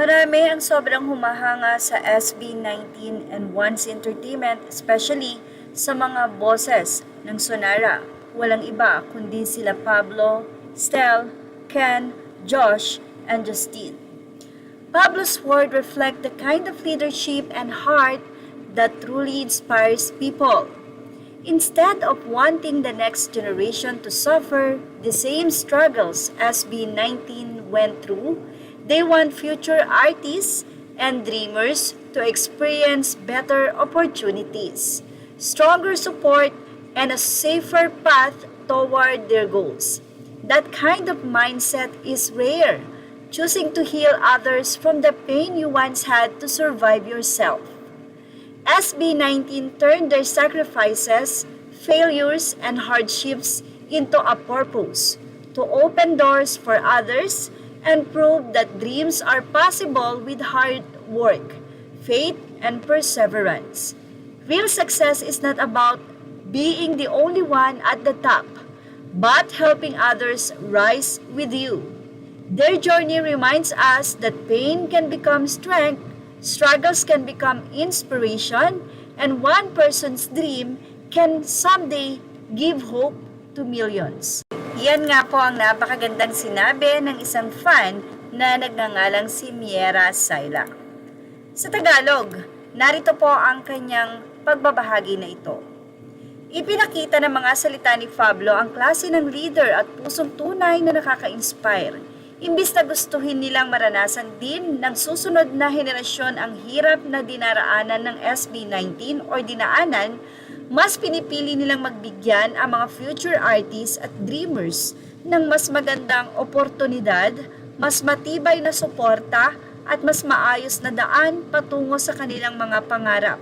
Marami ang sobrang humahanga sa SB19 and Once Entertainment, especially sa mga bosses ng Sonara. Walang iba kundi sila Pablo, Stel, Ken, Josh, and Justine. Pablo's words reflect the kind of leadership and heart that truly inspires people. Instead of wanting the next generation to suffer the same struggles SB19 went through, they want future artists and dreamers to experience better opportunities, stronger support, and a safer path toward their goals. That kind of mindset is rare, choosing to heal others from the pain you once had to survive yourself. SB19 turned their sacrifices, failures, and hardships into a purpose to open doors for others and prove that dreams are possible with hard work, faith, and perseverance. Real success is not about being the only one at the top, but helping others rise with you. Their journey reminds us that pain can become strength, struggles can become inspiration, and one person's dream can someday give hope to millions. Yan nga po ang napakagandang sinabi ng isang fan na nagngangalang si Miera Saila. Sa Tagalog, narito po ang kanyang pagbabahagi na ito. Ipinakita ng mga salita ni Pablo ang klase ng leader at pusong tunay na nakaka-inspire. Imbis na gustuhin nilang maranasan din ng susunod na henerasyon ang hirap na dinaraanan ng SB19 o dinaanan, mas pinipili nilang magbigyan ang mga future artists at dreamers ng mas magandang oportunidad, mas matibay na suporta at mas maayos na daan patungo sa kanilang mga pangarap.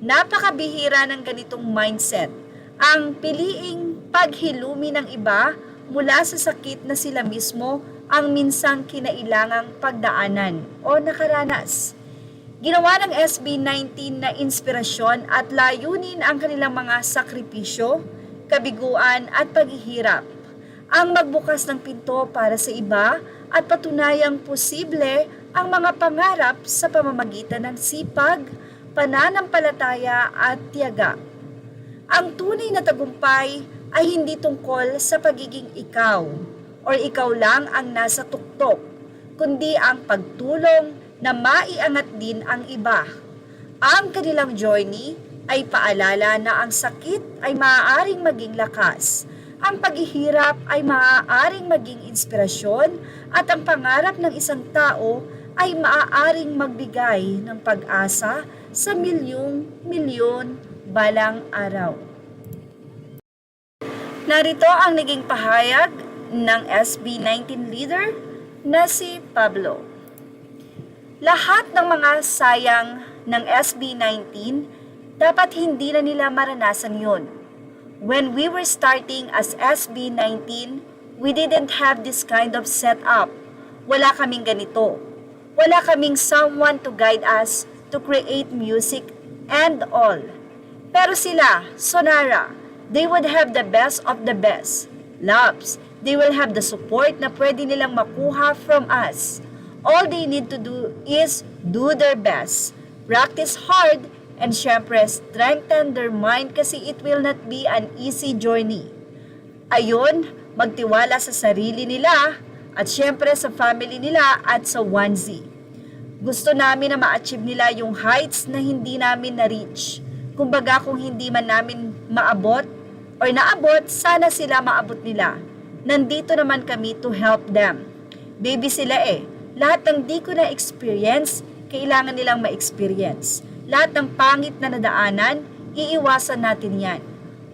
Napakabihira ng ganitong mindset, ang piliing paghilumi ng iba mula sa sakit na sila mismo ang minsang kinailangang pagdaanan o nakaranas. Ginawa ng SB19 na inspirasyon at layunin ang kanilang mga sakripisyo, kabiguan at paghihirap. Ang magbukas ng pinto para sa iba at patunayang posible ang mga pangarap sa pamamagitan ng sipag, pananampalataya at tiyaga. Ang tunay na tagumpay ay hindi tungkol sa pagiging ikaw o ikaw lang ang nasa tuktok, kundi ang pagtulong na maiangat din ang iba. Ang kanilang journey ay paalala na ang sakit ay maaaring maging lakas, ang paghihirap ay maaaring maging inspirasyon, at ang pangarap ng isang tao ay maaaring magbigay ng pag-asa sa milyong-milyon balang araw. Narito ang naging pahayag ng SB19 leader na si Pablo. Lahat ng mga sayang ng SB19, dapat hindi na nila maranasan yun. When we were starting as SB19, we didn't have this kind of setup. Wala kaming ganito. Wala kaming someone to guide us to create music and all. Pero sila, Sonara, they would have the best of the best. Loves, they will have the support na pwede nilang makuha from us. All they need to do is do their best, practice hard, and syempre strengthen their mind kasi it will not be an easy journey. Ayun, magtiwala sa sarili nila at syempre sa family nila at sa onesie. Gusto namin na ma-achieve nila yung heights na hindi namin na-reach. Kumbaga kung hindi man namin maabot or naabot, sana sila maabot nila. Nandito naman kami to help them. Baby sila eh. Lahat ng di ko na-experience, kailangan nilang ma-experience. Lahat ng pangit na nadaanan, iiwasan natin yan.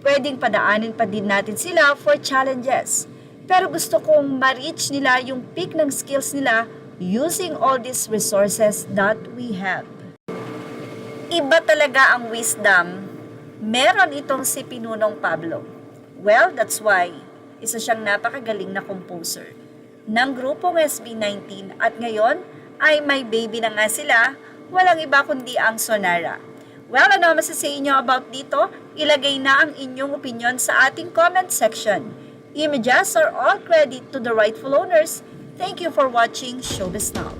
Pwedeng padaanin pa din natin sila for challenges. Pero gusto kong ma-reach nila yung peak ng skills nila using all these resources that we have. Iba talaga ang wisdom. Meron itong si Pinunong Pablo. Well, that's why isa siyang napakagaling na composer ng grupong SB19 at ngayon ay may baby na nga sila, walang iba kundi ang Sonara. Well, ano masasay inyo about dito? Ilagay na ang inyong opinion sa ating comment section. Images are all credit to the rightful owners. Thank you for watching Showbiz Now.